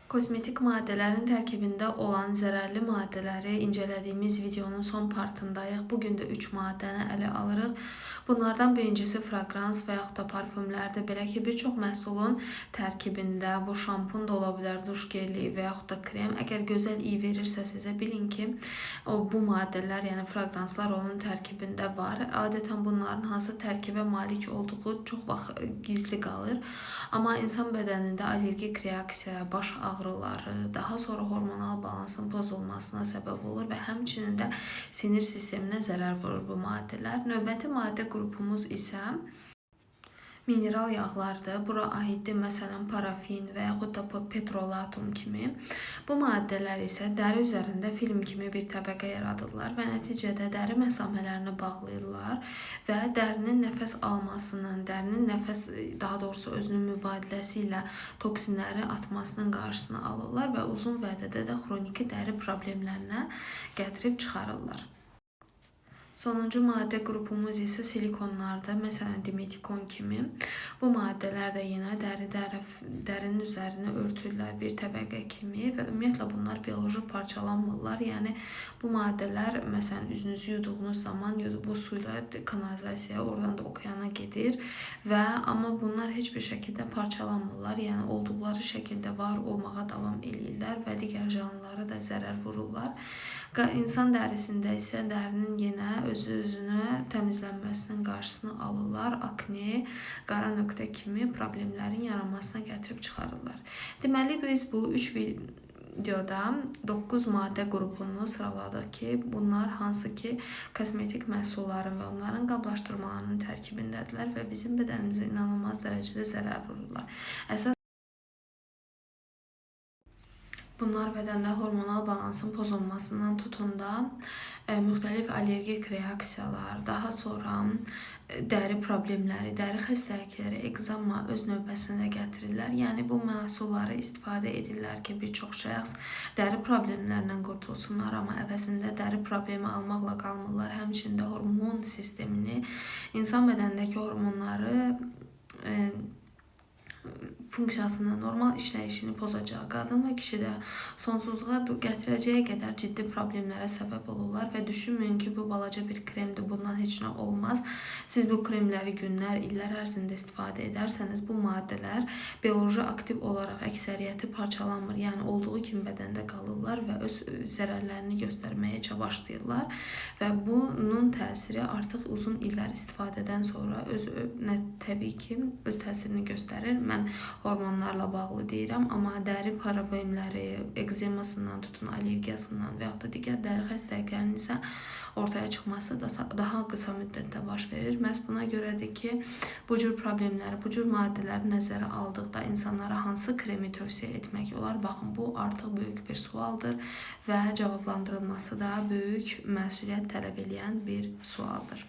Kosmetik maddələrin tərkibində olan zərərli maddələri incelədiyimiz videonun son partındayıq. Bugün də 3 maddəni ələ alırıq. Bunlardan birincisi fragrans və yaxud da parfümlərdir. Belə ki, bir çox məhsulun tərkibində bu şampun da ola bilər, duş geli və yaxud da krem. Əgər gözəl iyi verirsə sizə, bilin ki, bu maddələr, yəni fragranslar onun tərkibində var. Adətən bunların hansı tərkibə malik olduğu çox vaxt gizli qalır. Amma insan bədənində allergik reaksiya, baş ağrıları, daha sonra hormonal balansın pozulmasına səbəb olur və həmçinin də sinir sisteminə zərər vurur bu maddələr. Növbəti maddə qrupumuz isə mineral yağlardır. Bura aiddir məsələn parafin və yaxud da petrolatum kimi. Bu maddələr isə dəri üzərində film kimi bir təbəqə yaradırlar və nəticədə dəri məsamələrini bağlayırlar və dərinin nəfəs almasının, dərinin daha doğrusu özünün mübadiləsi ilə toksinləri atmasının qarşısını alırlar və uzun vədədə də xroniki dəri problemlərinə gətirib çıxarırlar. Sonuncu maddə qrupumuz isə silikonlardır. Məsələn, dimetikon kimi. Bu maddələr də yenə dərinin üzərini örtürlər bir təbəqə kimi və ümumiyyətlə bunlar bioloji parçalanmırlar. Yəni bu maddələr məsələn üzünüzü yuduğunuz zaman bu suyla kanalizasiyaya, oradan da okeana gedir və amma bunlar heç bir şəkildə parçalanmırlar. Yəni olduqları şəkildə var olmağa davam eləyirlər və digər canlılara da zərər vururlar. İnsan dərisində isə dərinin yenə özünü təmizlənməsinin qarşısını alırlar. Akne, qara nöqtə kimi problemlərin yaranmasına gətirib çıxarırlar. Deməli, biz bu 3 videoda 9 maddə qrupunu sıraladıq ki, bunlar hansı ki kosmetik məhsulların və onların qablaşdırmalarının tərkibindədirlər və bizim bədənimizə inanılmaz dərəcədə zərər vururlar. Bunlar bədəndə hormonal balansın pozulmasından tutun da müxtəlif allergik reaksiyalar, daha sonra dəri problemləri, dəri xəstəlikləri, ekzema öz növbəsində gətirirlər. Yəni bu məhsulları istifadə edirlər ki, bir çox şəxs dəri problemlərindən qurtulsunlar, amma əvəzində dəri problemi almaqla qalmırlar. Həmçində hormon sistemini, insan bədənindəki hormonları funksiyasını, normal işləyişini pozacaq, qadın və kişidə sonsuzluğa gətirəcəyə qədər ciddi problemlərə səbəb olurlar və düşünməyin ki, bu balaca bir kremdir, bundan heç nə olmaz. Siz bu kremləri günlər, illər ərzində istifadə edərsəniz, bu maddələr bioloji aktiv olaraq əksəriyyəti parçalanmır, yəni olduğu kimi bədəndə qalırlar və öz zərərlərini göstərməyə başlayırlar və bunun təsiri artıq uzun illər istifadədən sonra təbii ki, öz təsirini göstərir. Mən hormonlarla bağlı deyirəm, amma dəri problemləri, ekzemasından tutun, allergiyasından və yaxud da digər dəri xəstəliklərinin isə ortaya çıxması da daha qısa müddətdə baş verir. Məhz buna görədir ki, bu cür problemləri, bu cür maddələri nəzərə aldıqda insanlara hansı kremi tövsiyə etmək olar? Baxın, bu artıq böyük bir sualdır və cavablandırılması da böyük məsuliyyət tələb edən bir sualdır.